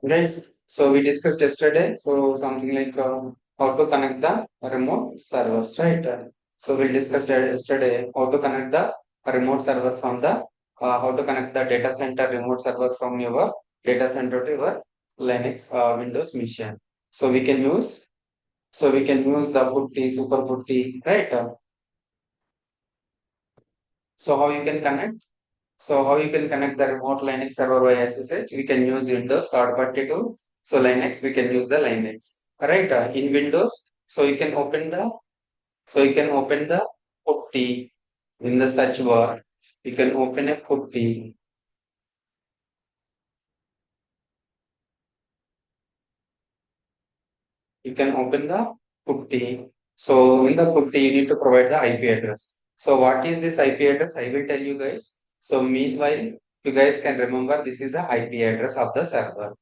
Guys, so we discussed yesterday, so something like how to connect the remote servers, right? So we discussed yesterday how to connect the remote server from the how to connect the data center remote server from your data center to your Linux Windows machine. So we can use the putty, super putty, right? So how you can connect? So how you can connect the remote Linux server via SSH? We can use Windows third party tool. So Linux, we can use the Linux. Right? In Windows, so you can open the putty in the search bar. You can open a putty. You can open the putty. So in the putty, you need to provide the IP address. So what is this IP address? I will tell you guys. So meanwhile, you guys can remember this is the IP address of the server.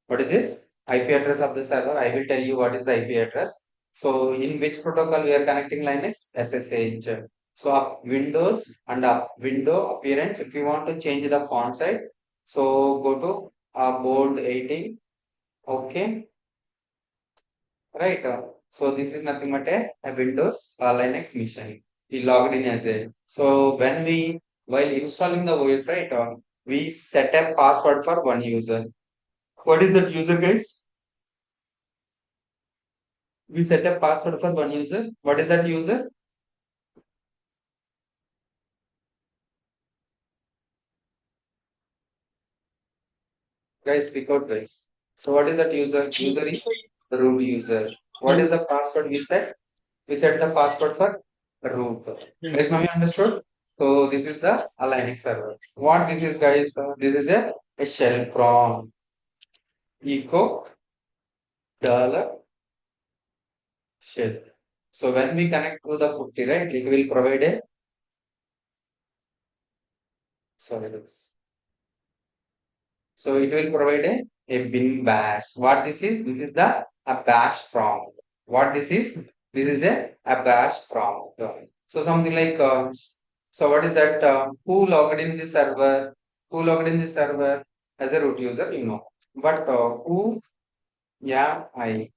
What is this? IP address of the server. I will tell you what is the IP address. So in which protocol we are connecting Linux? SSH. So up Windows and up window appearance. If you want to change the font size, so go to bold 18. Okay, right. So this is nothing but a Windows Linux machine. We logged in as a. So when we while installing the OS, right, we set a password for one user. What is that user, guys? We set a password for one user. What is that user? Guys, speak out, guys. So what is that user? User is the root user. What is the password we set? We set the password for root. Guys, now you understood? So this is the Linux server. What this is, guys? This is a shell from echo dollar shell. So when we connect to the putty, right, it will provide a sorry, this. So it will provide a bin bash. What this is? This is the a bash prompt. What this is? This is a bash prompt. So something like so what is that? Who logged in the server? Who logged in the server as a root user? You know. But who? Yeah, I.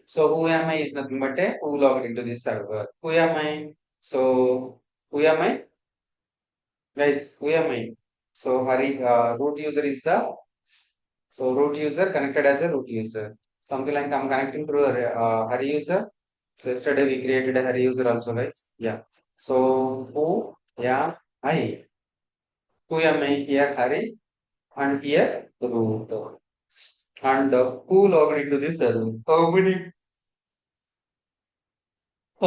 So who am I is nothing but a who logged into the server. Who am I? So who am I? Guys, who am I? So Hari, root user is the so root user connected as a root user. Something like I'm connecting to a Hari user. So yesterday we created a Hari user also, guys. Yeah. So who? Yeah, I. Who am I here? Hari and here root. And who logged into this server? How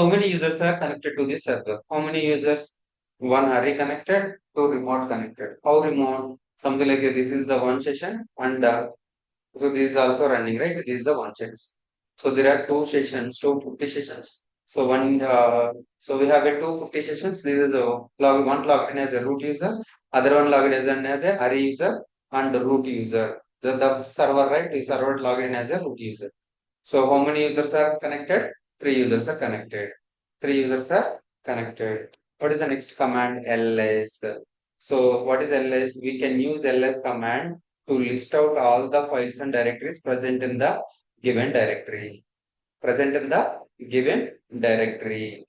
many users are connected to this server? How many users? One Hari connected, two remote connected. How remote? Something like this is the one session and so this is also running, right? This is the one check. So there are two sessions, two putty sessions. So so we have a two putty sessions. This is a one logged in as a root user, other one logged as a Hari user and the root user. The server, right? The server logged in as a root user. So how many users are connected? Three users are connected. Three users are connected. What is the next command? ls. So what is ls? We can use ls command to list out all the files and directories present in the given directory. Present in the given directory.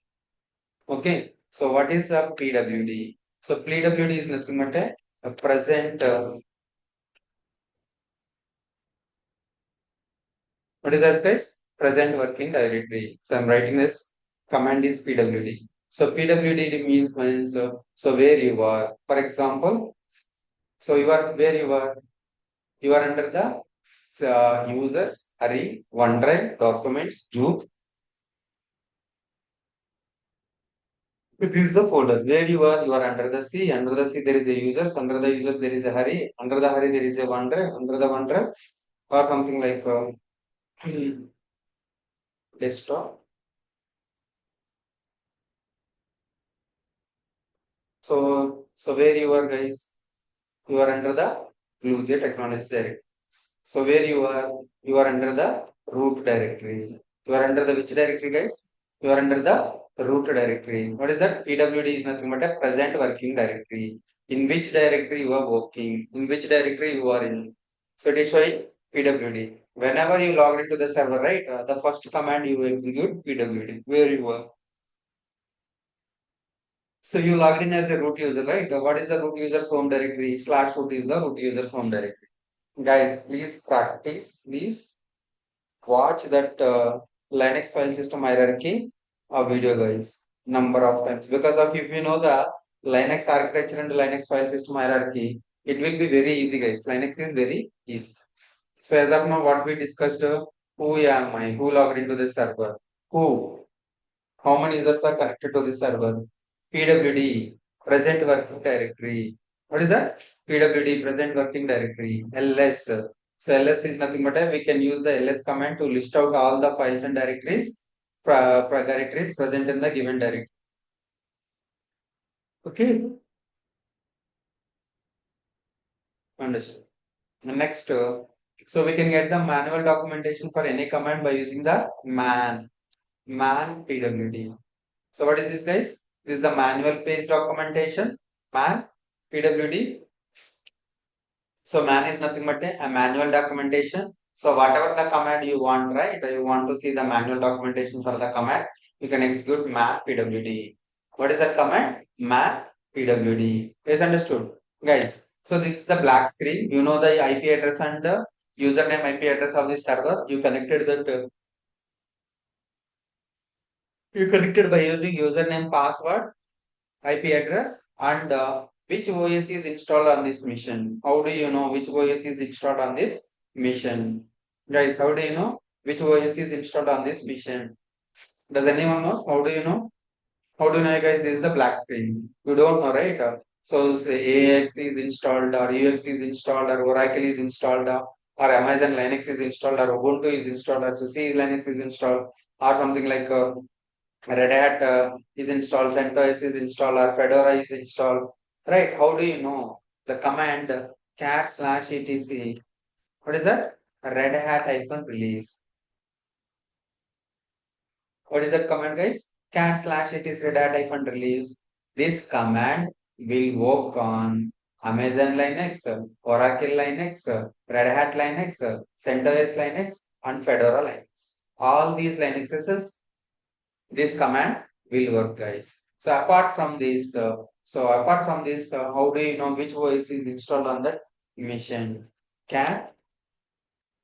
Okay. So what is a PWD? So PWD is nothing but a present. What is that, guys? Present working directory. So I'm writing this command is PWD. So PWD means so where you are. For example, so you are where you are under the users, Hurry, OneDrive, documents, June. This is the folder where you are under the C. Under the C there is a users. Under the users there is a Hurry. Under the Hurry there is a OneDrive. Under the OneDrive or something like desktop. So where you are, guys? You are under the blujaytechnlogies directory. So where you are under the root directory. You are under the which directory, guys? You are under the root directory. What is that? PWD is nothing but a present working directory. In which directory you are working? In which directory you are in? So it is showing PWD. Whenever you log into the server, right, the first command you execute PWD, where you are. So you logged in as a root user, right? What is the root user's home directory? Slash root is the root user's home directory. Guys, please practice. Please watch that Linux file system hierarchy video, guys, number of times. Because of if you know the Linux architecture and Linux file system hierarchy, it will be very easy, guys. Linux is very easy. So as of now, what we discussed, who am I? Who logged into the server? Who? How many users are connected to the server? PWD, present working directory. What is that? PWD, present working directory. LS. So LS is nothing but we can use the LS command to list out all the files and directories, directories present in the given directory. Okay, understood. Next, so we can get the manual documentation for any command by using the man PWD. So what is this, guys? This is the manual page documentation, man PWD. So man is nothing but a manual documentation. So whatever the command you want, right? You want to see the manual documentation for the command, you can execute man pwd. What is that command? Man pwd. Is understood, guys? So this is the black screen. You know the IP address and the username IP address of the server. You connected by using username, password, IP address, and which OS is installed on this machine. How do you know which OS is installed on this machine? Guys, how do you know which OS is installed on this machine? Does anyone knows? How do you know? How do you know, guys? This is the black screen. You don't know, right? So say AX is installed, or UX is installed, or Oracle is installed, or Amazon Linux is installed, or Ubuntu is installed, or SUSE Linux is installed, or something like Red Hat is installed, CentOS is installed, or Fedora is installed, right? How do you know? The command cat slash etc. What is that? Red Hat hyphen release. What is that command, guys? Cat slash it is Red Hat hyphen release. This command will work on Amazon Linux, Oracle Linux, Red Hat Linux, CentOS Linux, and Fedora Linux. All these Linuxes, this command will work, guys. So apart from this, how do you know which OS is installed on that machine? Cat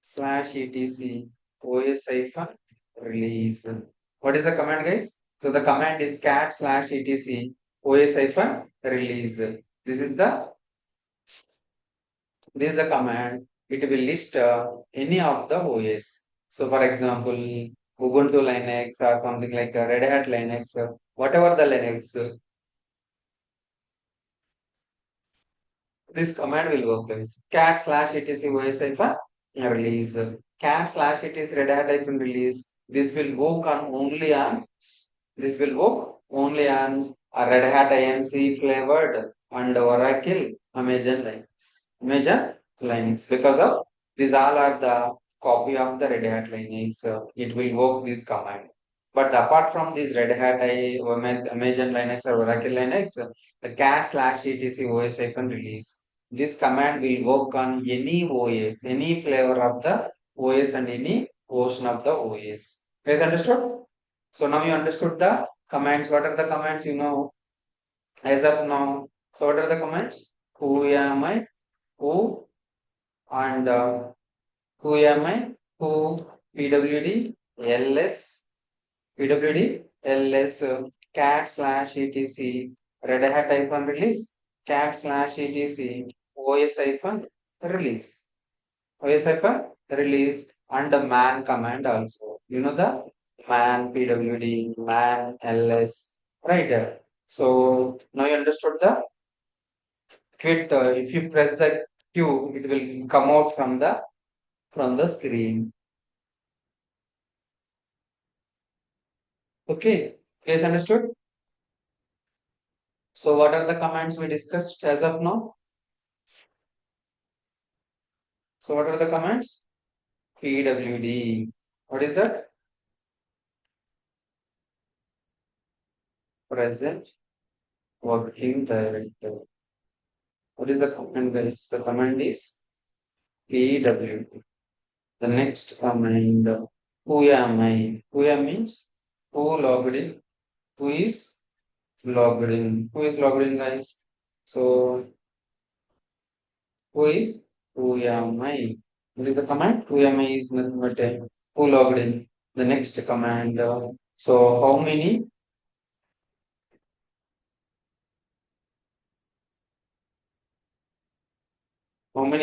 slash etc OS hyphen release. What is the command, guys? So the command is cat slash etc OS hyphen release. This is the this is the command. It will list any of the OS. So for example, Ubuntu Linux or something like Red Hat Linux, whatever the Linux, this command will work, guys. Cat slash etc OS hyphen release. Cat slash etc Red Hat hyphen release. This will work only on a Red Hat IMC flavored and Oracle Amazon Linux. Amazon Linux. Because of these all are the copy of the Red Hat Linux. It will work this command. But apart from this Red Hat Amazon Linux or Oracle Linux, the cat slash etc OS hyphen release. This command will work on any OS, any flavor of the OS and any version of the OS. Guys, understood? So now you understood the commands. What are the commands you know as of now? So what are the commands? Who am I? Who and who am I? Who pwd ls pwd ls cat slash etc red hat hyphen release cat slash etc os hyphen release OS hyphen release and the man command also. You know the man pwd, man ls, right? So now you understood the quit. If you press the Q, it will come out from the screen. Okay, guys, understood? So what are the commands we discussed as of now? So what are the commands? pwd. What is that? Present working directory. What is the command, guys? The command is PW. The next command, who am I? Who am means who logged in, who is logged in, who is logged in, guys. So who is who am I? What is the command? Who am I is nothing but who logged in. The next command. So how many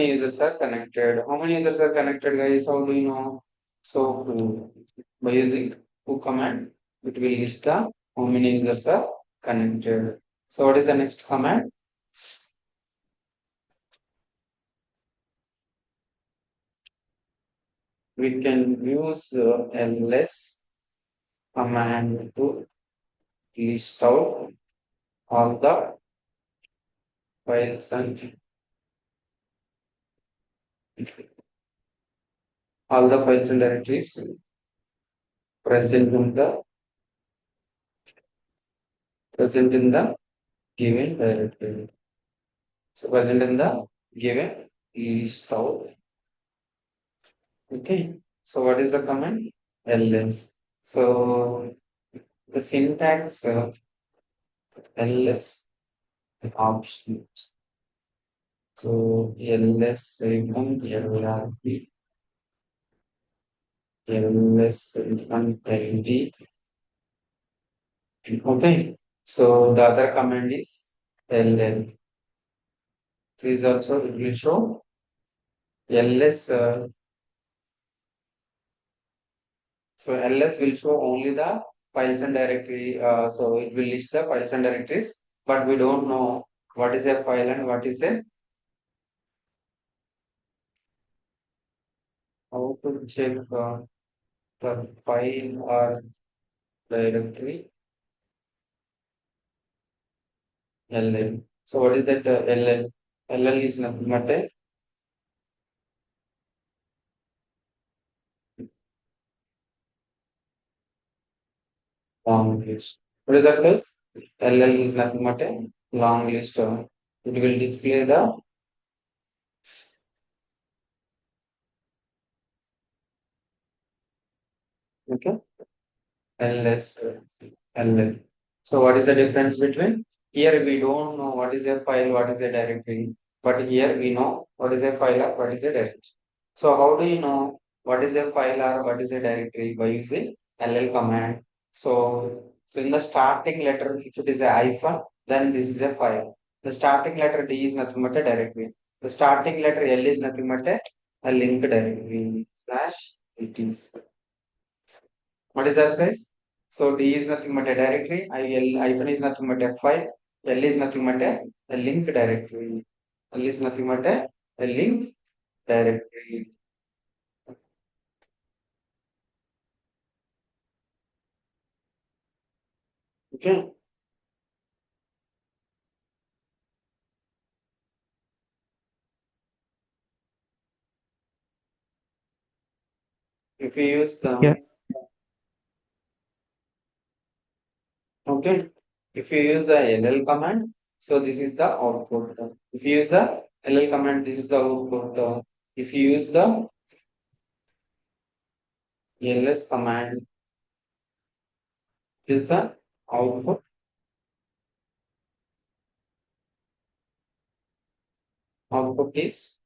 users are connected? How many users are connected, guys? How do you know? So by using who command, it will list the how many users are connected. So what is the next command? We can use ls command to list out all the files and directories present in the given directory. So present in the given list out. Okay. So what is the command? ls. So the syntax ls options. So ls lrp ls ld. Okay. So the other command is ll. Please also it will show ls. So ls will show only the files and directory. So it will list the files and directories, but we don't know what is a file and what is a how to check the file or directory ll. So what is that ll? ll is nothing but a long list. What is that, guys? ll is nothing but a long list. It will display the okay ls ll. So what is the difference between here we don't know what is a file, what is a directory, but here we know what is a file or what is a directory. So how do you know what is a file or what is a directory? By using ll command. So in the starting letter, if it is a hyphen, then this is a file. The starting letter D is nothing but a directory. The starting letter L is nothing but a linked directory slash it is. What is that, guys? So D is nothing but a directory. Hyphen is nothing but a file. L is nothing but a linked directory. L is nothing but a linked directory. Okay. If you use Yeah, the okay, if you use the ll command, so this is the output. If you use the ll command, this is the output. If you use the ls command, this is the output. Output is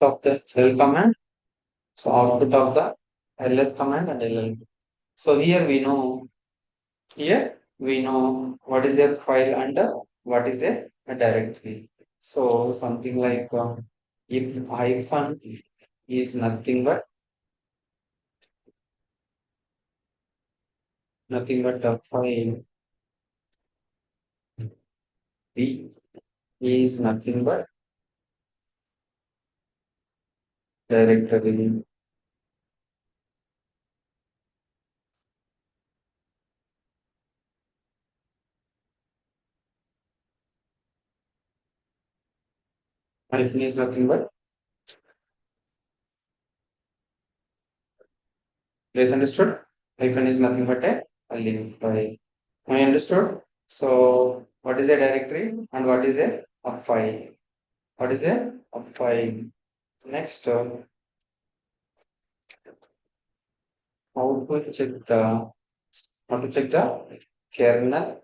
of the l command. So output of the ls command and ll. So here we know what is a file and what is a directory. So something like if hyphen is nothing but a file, B is nothing but directory. Hyphen is nothing but, guys understood? Hyphen is nothing but a link file. I understood. So what is a directory and what is a file? What is a file? Next, how to check the how to check the kernel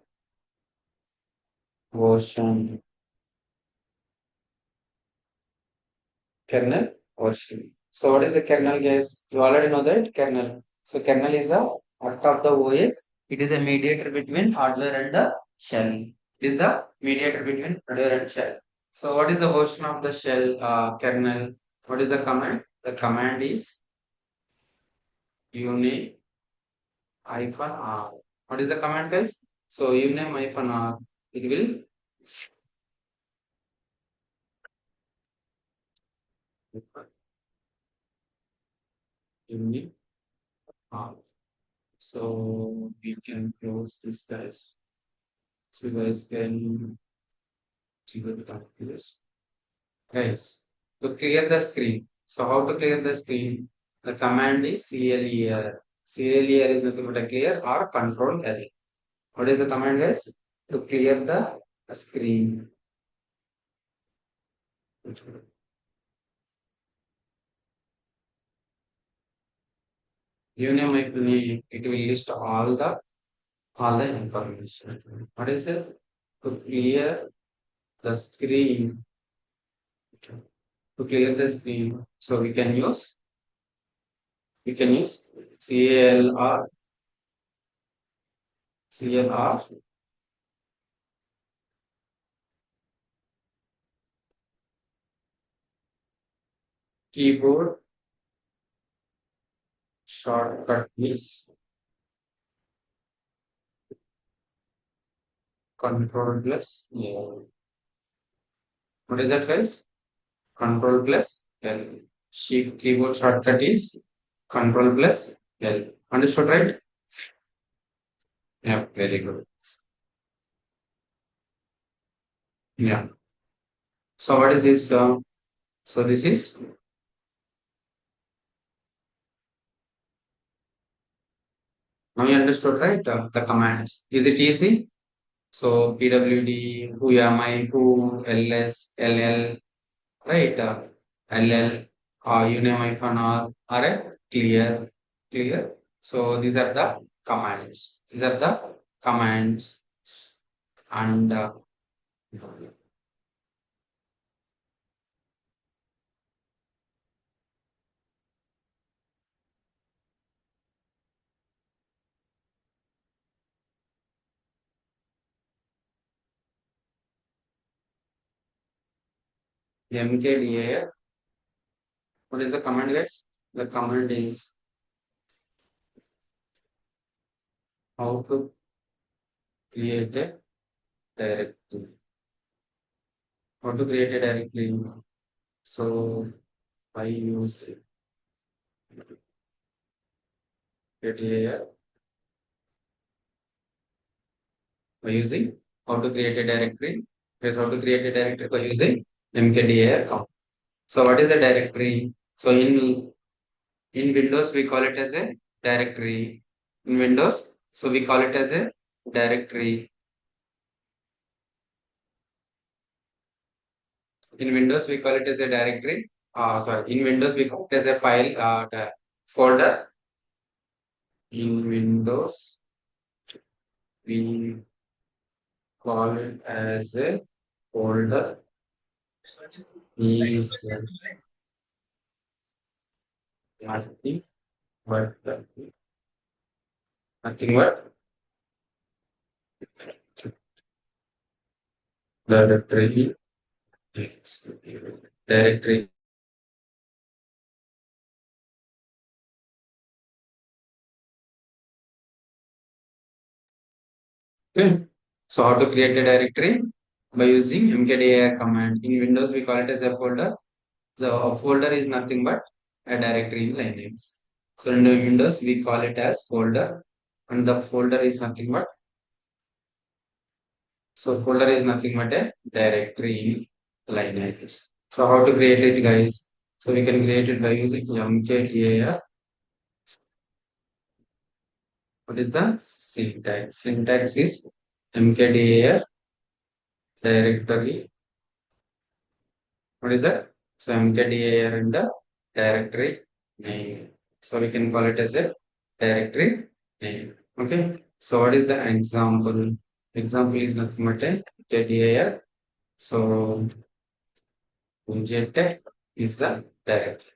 version. Kernel version. So what is the kernel, guys? You already know that kernel. So kernel is a part of the OS. It is a mediator between hardware and the shell. It is the mediator between hardware and shell. So what is the version of the shell kernel? What is the command? The command is uname hyphen r. What is the command, guys? So uname hyphen r. It will uname r. So we can close this, guys. So you guys can see what this. Guys, to clear the screen. So how to clear the screen? The command is clear. Clear is nothing but a clear or control L. What is the command, guys? To clear the screen. Uname it will list all the information. What is it? To clear the screen. To clear the screen. So we can use CLR CLR keyboard shortcut is control plus L. What is that, guys? Control plus L. Shift keyboard shortcut is control plus L. Understood, right? Yeah, very good. Yeah. So what is this? So this is now you understood, right? The commands. Is it easy? So PWD, who am I, who, LS, LL, right? LL, uname hyphen R, are clear, clear. So these are the commands. These are the commands, and MKDA. What is the command, guys? The command is how to create a directory. How to create a directory. So I use MKDA by using how to create a directory. Here's how to create a directory by using MKDA account. So what is a directory? So in Windows we call it as a directory. In Windows, so we call it as a directory. In Windows we call it as a directory. Sorry, in Windows we call it as a file folder. In Windows we call it as a folder. Is nothing but nothing but directory. Directory. Okay. So how to create a directory? By using mkdir command. In Windows, we call it as a folder. So a folder is nothing but a directory in Linux. So in Windows, we call it as folder, and the folder is nothing but folder is nothing but a directory in Linux. So how to create it, guys? So we can create it by using mkdir. What is the syntax? Syntax is mkdir directory. What is that? So mkdir in the directory name. So we can call it as a directory name. Okay. So what is the example? Example is nothing but a mkdir. So blujaytech is the directory.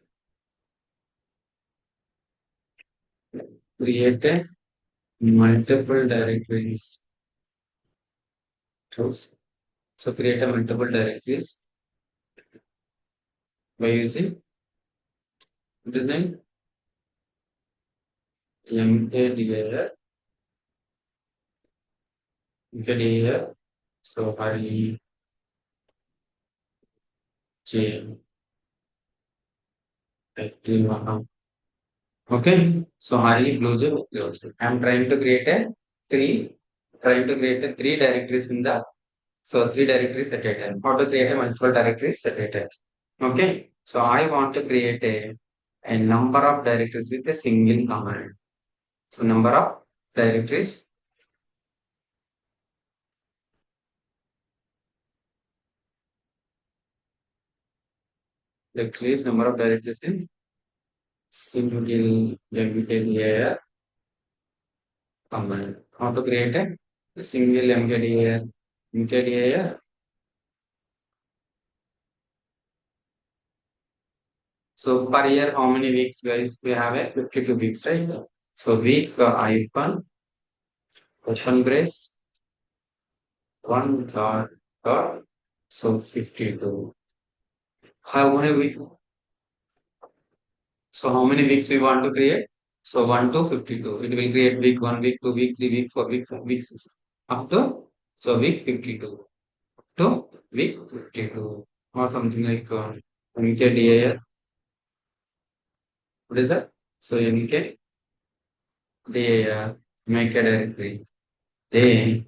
Create a multiple directories. So create a multiple directories by using what is name mkdir. Mkdir. So Hari J active. Okay. So Hari Blue I'm trying to create a three trying to create a three directories in the so three directories at a time. How to create a multiple directories at a time. Okay. So I want to create a number of directories with a single command. So number of directories, directories, number of directories in single mkdir command. How to create a single mkdir. So per year, how many weeks, guys? We have a 52 weeks, right? So week hyphen open brace one dot so 52. How many week? So how many weeks we want to create? So 1 to 52. It will create week 1, week 2, week 3, week 4, week 5, week 6. Up to so week 52 to week 52 or something like MKDIR. What is that? So MKDIR make a directory. Then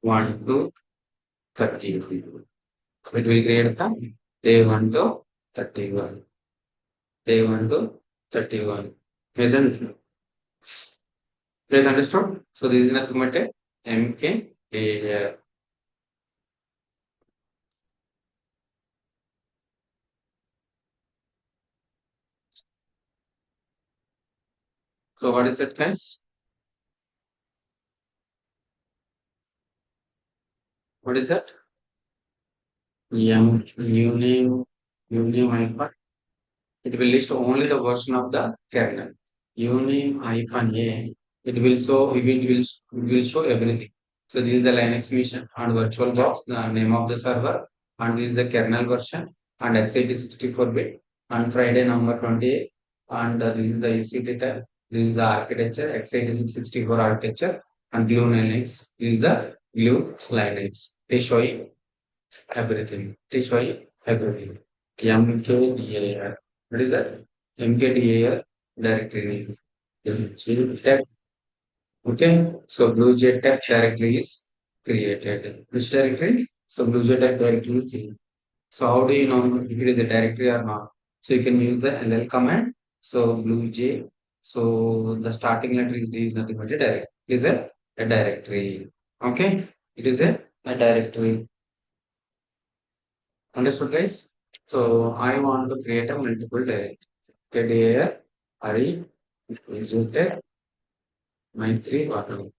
1 to 30. So it will create the day 1 to 31. Day 1 to 31. Isn't Please understood? So this is nothing but a MKDIR. So what is that, guys? What is that? Uname hyphen. It will list only the version of the kernel. Uname hyphen A. It will show everything. So this is the Linux mission and virtual box, the name of the server, and this is the kernel version and x86 bit and Friday number 28 and this is the UCT type. This is the architecture x86 architecture and glue Linux. This is the glue Linux. They show you everything. It is showing everything. MKDIR. What is that? MKDIR directory name. Tech. Okay. So blujaytech directory is created. Which directory? So blujaytech directory is seen. So how do you know if it is a directory or not? So you can use the LL command. So bluej. So the starting letter is D is nothing but a directory. It is a directory. Okay. It is a directory. Understood, guys? So I want to create a multiple directory. KDAR, Ari, Executed, Maitri, Vanu.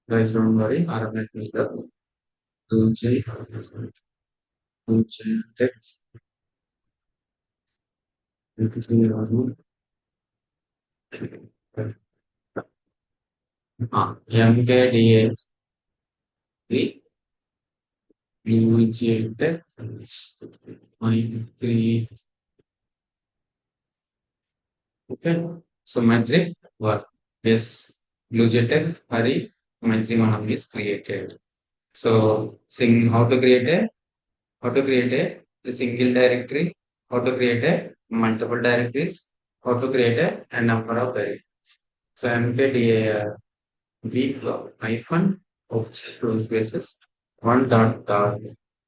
Guys, don't worry. Arabic is the Tuesday, Tuesday, text, Vanu. MKDA, Executed, Maitri. Okay. So Maitri, what? Yes. Blujaytech, Hari, Maitri Manam is created. So, sing how to create a a single directory, how to create a multiple directories, how to create a number of directories. So mkdir week hyphen close braces one dot dot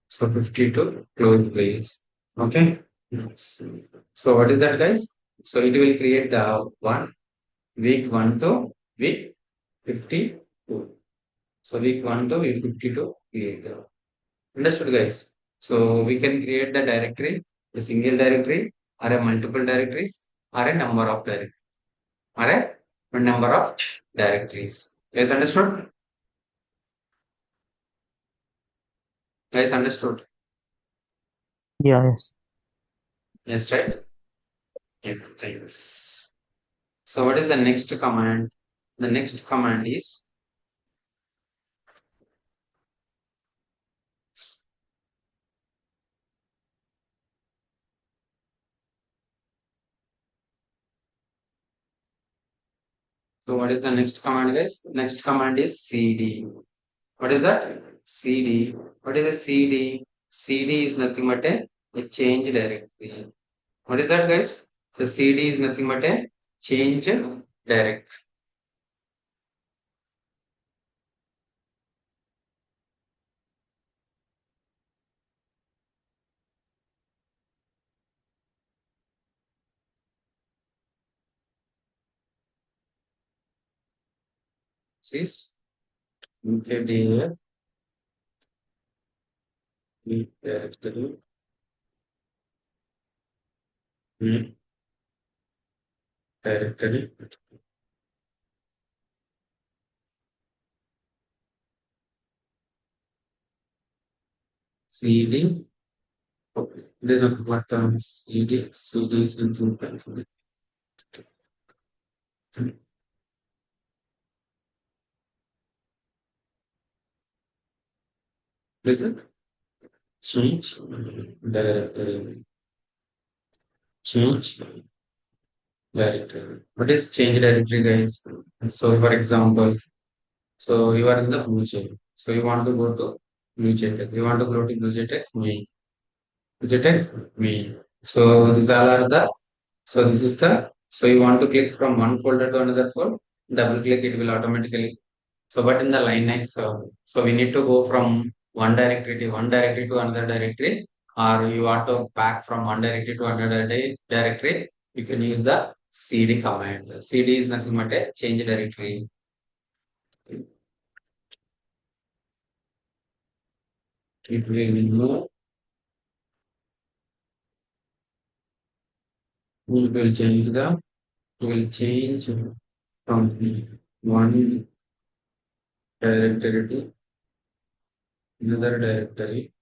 so 52 close brace. Okay. So what is that, guys? So it will create the one week 1 to week 52. So week 1 to week 52 create. Understood, guys? So we can create the directory, a single directory, or a multiple directories, or a number of directories, or a number of directories. Guys, understood? Guys, understood? Yeah, yes. Yes, right? Yeah, thanks. So what is the next command? The next command is, so what is the next command, guys? Next command is cd. What is that? cd. What is a cd? cd is nothing but a change directory. What is that, guys? The cd is nothing but a change directory. This is mkdir directory, directory cd. Okay. There's nothing but cd. cd is nothing but listen. Change directory. Change directory. What is change directory, guys? So, for example, so you are in the blujay. So you want to go to blujaytech. You want to go to blujaytech me. Blujaytech me. So these all are the. So this is the. So you want to click from one folder to another folder. Double click, it will automatically. So, but in the Linux, so we need to go from one directory to another directory, or you want to back from one directory to another directory, you can use the cd command. cd is nothing but a change directory. It will move, it will change from one directory to another directory,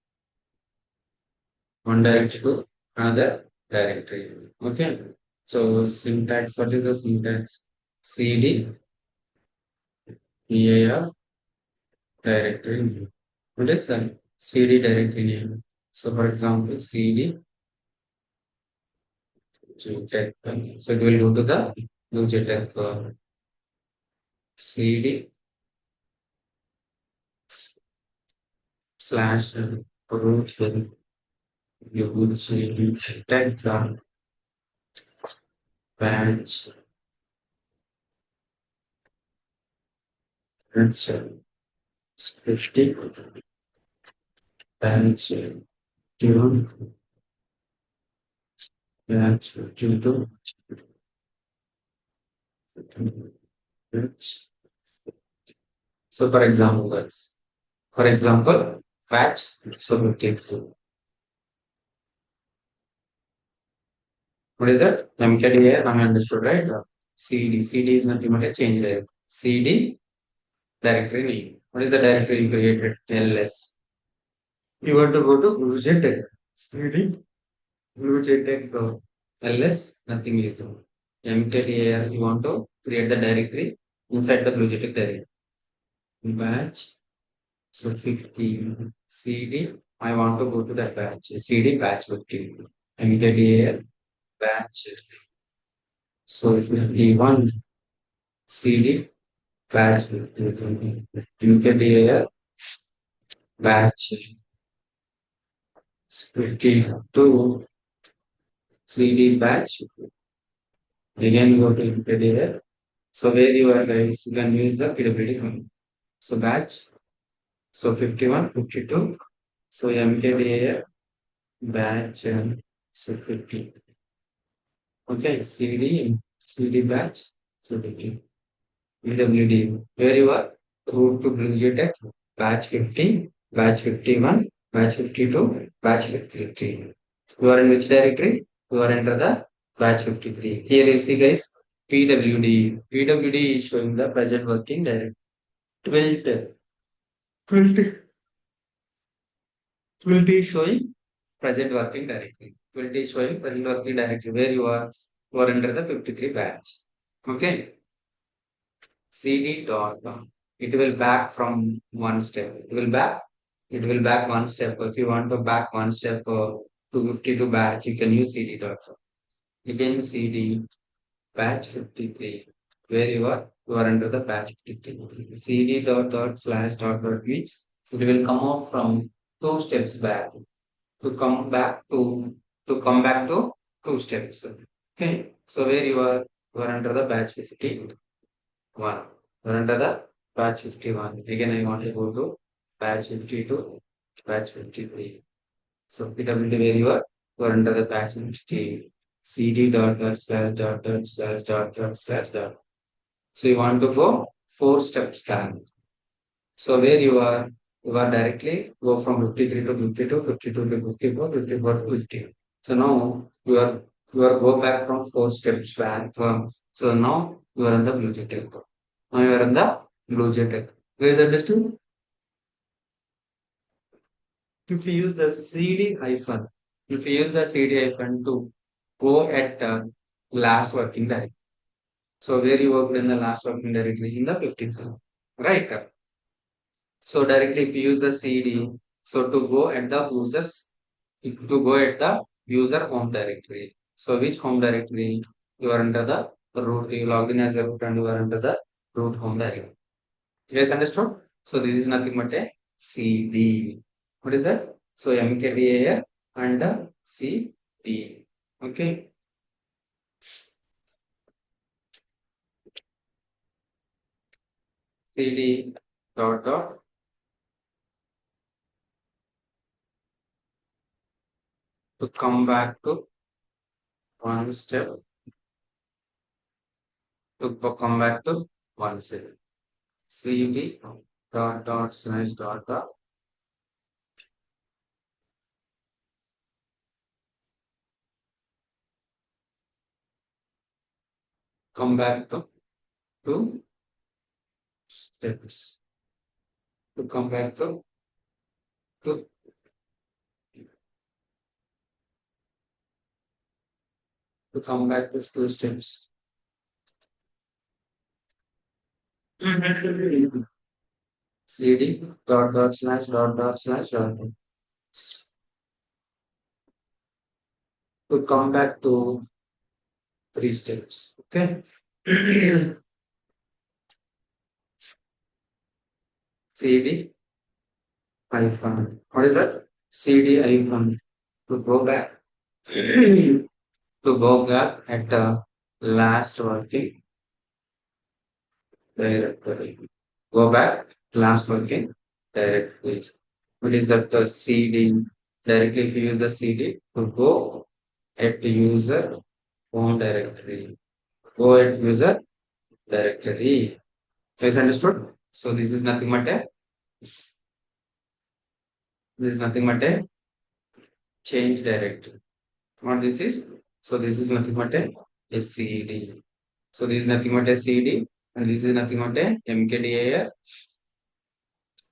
one directory to another directory. Okay. So syntax, what is the syntax? cd EAR directory name. What is that? CD directory name. So, for example, CD Tech. So, it will go to the Tech CD slash root Tech patch patch 50 patch tune patch 52 patch. So, for example, guys, for example, patch so 52. What is that? MKDA, I understood, right? CD. CD is nothing but a change directory. CD directory name. What is the directory you created? LS. You want to go to blujaytech. CD blujaytech LS, nothing is MKDA. You want to create the directory inside the blujaytech directory. Batch. So 50 CD. I want to go to that batch. CD batch 50. MKDA batch. So 51 CD batch UKDAL batch 52 CD batch. Again, go to integer. So where you are guys, you can use the PWD command. So batch. So 51, 52. So mkdir batch. So 50. Okay, CD batch. So 50. PWD. Where you are? Root to blujaytech. Batch 50, batch 51, batch 52, batch 53. You are in which directory? You are enter the batch 53. Here you see guys, PWD. PWD is showing the present working directory. 12th, 12th, 12th is showing present working directory. 12th is showing present working directory. Where you are under the 53 batch. Okay. CD dot. It will back from one step. It will back one step. If you want to back one step to 52 batch, you can use CD dot. You can use CD batch 53. Where you are under the batch 53. CD dot slash dot which it will come out from two steps back to come back to come back to two steps. Okay. So where you are under the batch 50. One. We're under the batch 51. Again, I want to go to batch 52, batch 53. So PWD where you are under the batch 50. CD dot slash dot. So you want to go four steps back. So where you are directly go from 53 to 52, 52 to 54, 54 to 50. So now you are go back from four steps back. So now you are in the blue jet. Now you are in the blue jet. Guys understood? If you use the CD hyphen, if you use the CD hyphen to go at last working directory. So where you worked in the last working directory in the 53. Right? So directly if you use the CD, so to go at the user home directory. So which home directory? You are under the root, you logged in as a root and you are under the root home directory. You guys understood? So this is nothing but a CD. What is that? So mkdir and CD. Okay. CD dot to come back to one step to come back to one step. CD dot slash dot come back to two steps to come back to to come back to two steps. CD dot slash dot to come back to three steps. Okay. CD hyphen. What is that? CD hyphen to go back to go back at the last working directory. Go back last working directory. What is that? The CD directly if you use the CD to go at the user home directory. Go at user directory. Guys understood? So this is nothing but a change directory. What this is? So this is nothing but a CD. So this is nothing but a CD and this is nothing but a mkdir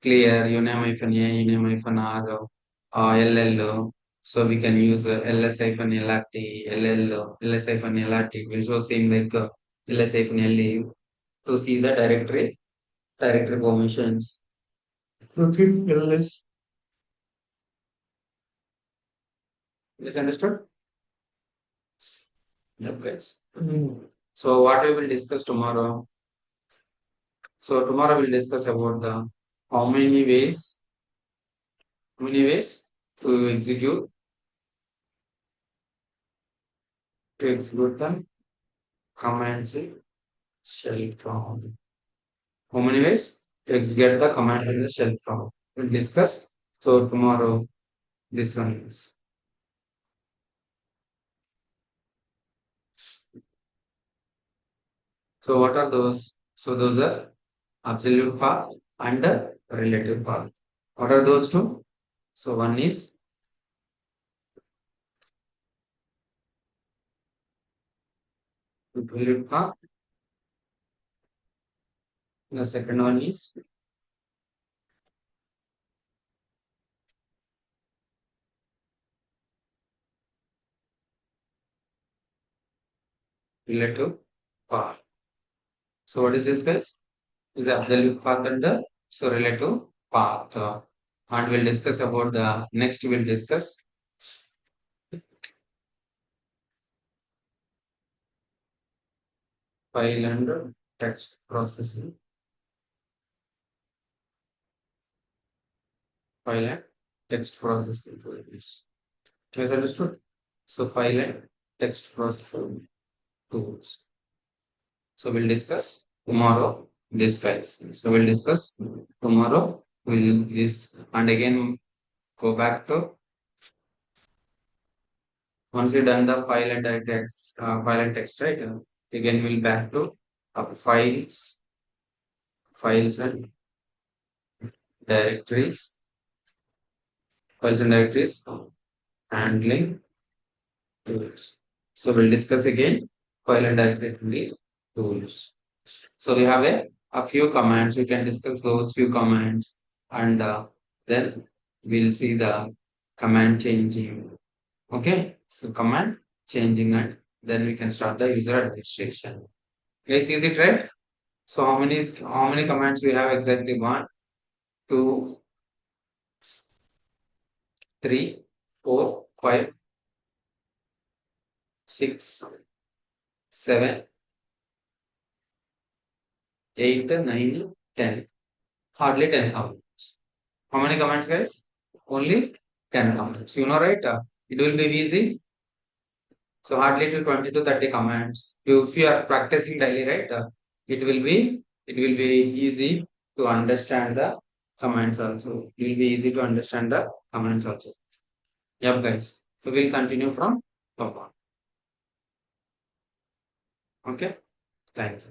clear uname hyphen a uname hyphen r ll. So we can use ls hyphen lrt ll ls hyphen lrt will show same like ls hyphen le to see the directory permissions. Okay, ls. Is understood? Yep, guys. So what we will discuss tomorrow? So tomorrow we'll discuss about the how many ways to execute to execute the commands in shell prompt. How many ways to execute the command in the shell prompt? We'll discuss. So tomorrow this one is. So what are those? So those are absolute path and the relative path. What are those two? So one is absolute path. The second one is relative path. So what is this, guys? Is absolute path and the so relative path. And we'll discuss about the next. We'll discuss file and text processing. File and text processing tools. Has understood? So file and text processing tools. So we'll discuss tomorrow this, guys. So we'll discuss tomorrow. We'll this and again go back to once you done the file and text, right? Again we'll back to files and directories, files and directories, handling tools. So we'll discuss again file and directory tools. So we have a few commands. We can discuss those few commands and then we'll see the command changing. Okay. So command changing and then we can start the user administration. Guys, is it right? So how many commands we have exactly? One, two, three, four, five, six, seven, 8, 9, 10. Hardly 10 commands. How many commands, guys? Only 10 commands. You know, right? It will be easy. So hardly to 20 to 30 commands. If you are practicing daily, right? It will be easy to understand the commands also. It will be easy to understand the commands also. Yep, guys. So we'll continue from top one. Okay. Thanks.